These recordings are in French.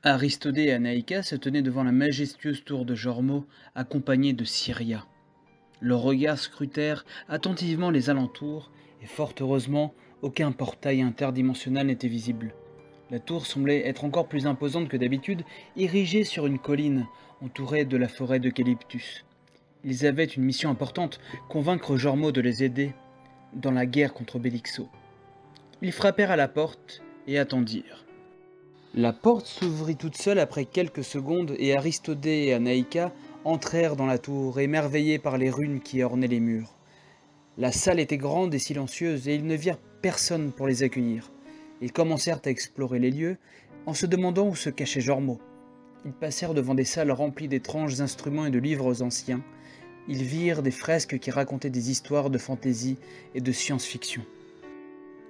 Aristodée et Anaïka se tenaient devant la majestueuse tour de Jormo, accompagnés de Syria. Leurs regards scrutèrent attentivement les alentours, et fort heureusement, aucun portail interdimensionnel n'était visible. La tour semblait être encore plus imposante que d'habitude, érigée sur une colline, entourée de la forêt d'eucalyptus. Ils avaient une mission importante, convaincre Jormo de les aider dans la guerre contre Bélixo. Ils frappèrent à la porte et attendirent. La porte s'ouvrit toute seule après quelques secondes et Aristodée et Anaïka entrèrent dans la tour, émerveillés par les runes qui ornaient les murs. La salle était grande et silencieuse et ils ne virent personne pour les accueillir. Ils commencèrent à explorer les lieux en se demandant où se cachait Jormo. Ils passèrent devant des salles remplies d'étranges instruments et de livres anciens. Ils virent des fresques qui racontaient des histoires de fantaisie et de science-fiction.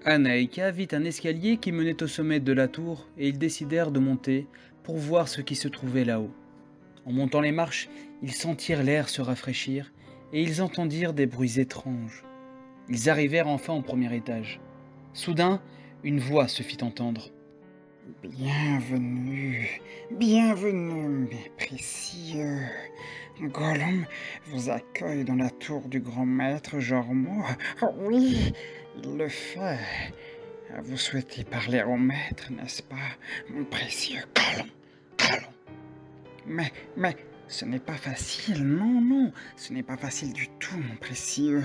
Anaïka vit un escalier qui menait au sommet de la tour et ils décidèrent de monter pour voir ce qui se trouvait là-haut. En montant les marches, ils sentirent l'air se rafraîchir et ils entendirent des bruits étranges. Ils arrivèrent enfin au premier étage. Soudain, une voix se fit entendre. Bienvenue, bienvenue, mes précieux. Gollum vous accueille dans la tour du grand maître Jormo. Oh oui, il le fait. Vous souhaitez parler au maître, n'est-ce pas, mon précieux Gollum? Gollum. Mais, ce n'est pas facile, non, non, ce n'est pas facile du tout, mon précieux.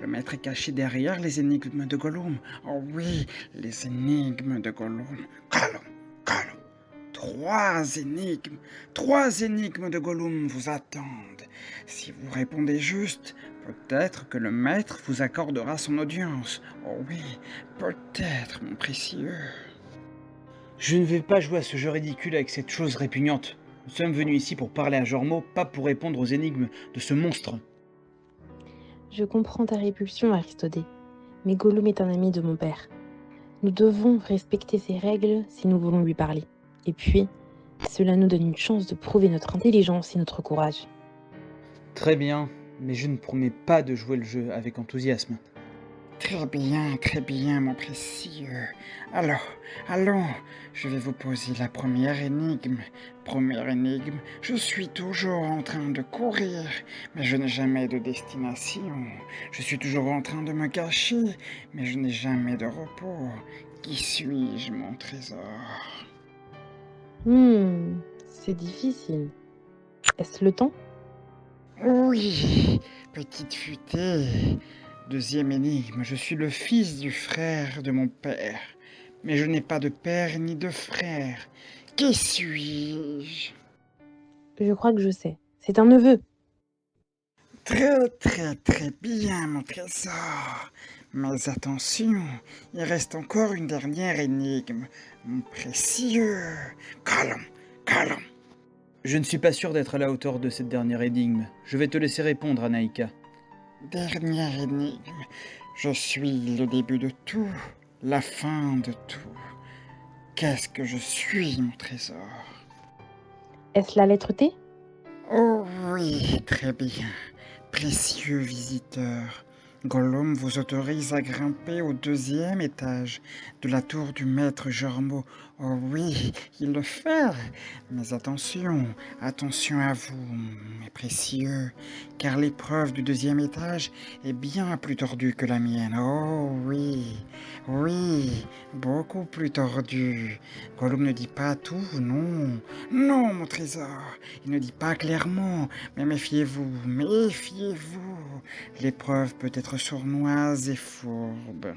Le maître est caché derrière les énigmes de Gollum. Oh oui, les énigmes de Gollum. Gollum, Gollum. Trois énigmes de Gollum vous attendent. Si vous répondez juste, peut-être que le maître vous accordera son audience. Oh oui, peut-être, mon précieux. Je ne vais pas jouer à ce jeu ridicule avec cette chose répugnante. Nous sommes venus ici pour parler à Jormo, pas pour répondre aux énigmes de ce monstre. Je comprends ta répulsion, Aristodée, mais Gollum est un ami de mon père. Nous devons respecter ses règles si nous voulons lui parler. Et puis, cela nous donne une chance de prouver notre intelligence et notre courage. Très bien, mais je ne promets pas de jouer le jeu avec enthousiasme. Très bien, mon précieux. Alors, allons, je vais vous poser la première énigme. Première énigme, je suis toujours en train de courir, mais je n'ai jamais de destination. Je suis toujours en train de me cacher, mais je n'ai jamais de repos. Qui suis-je, mon trésor? C'est difficile. Est-ce le temps? Oui, petite futée. Deuxième énigme, je suis le fils du frère de mon père, mais je n'ai pas de père ni de frère. Qui suis-je? Je crois que je sais. C'est un neveu. Très bien, mon trésor. Mais attention, il reste encore une dernière énigme, mon précieux. Gollum, Gollum. Je ne suis pas sûr d'être à la hauteur de cette dernière énigme. Je vais te laisser répondre, Anaïka. Dernière énigme, je suis le début de tout, la fin de tout. Qu'est-ce que je suis, mon trésor? Est-ce la lettre T? Oh oui, très bien. Précieux visiteur, Gollum vous autorise à grimper au deuxième étage de la tour du maître Jormo. Oh oui, il le fait. Mais attention à vous, mes précieux, car l'épreuve du deuxième étage est bien plus tordue que la mienne. Oh oui, beaucoup plus tordue. Gollum ne dit pas tout, non. Non, mon trésor, il ne dit pas clairement, mais méfiez-vous. L'épreuve peut être sournoise et fourbe.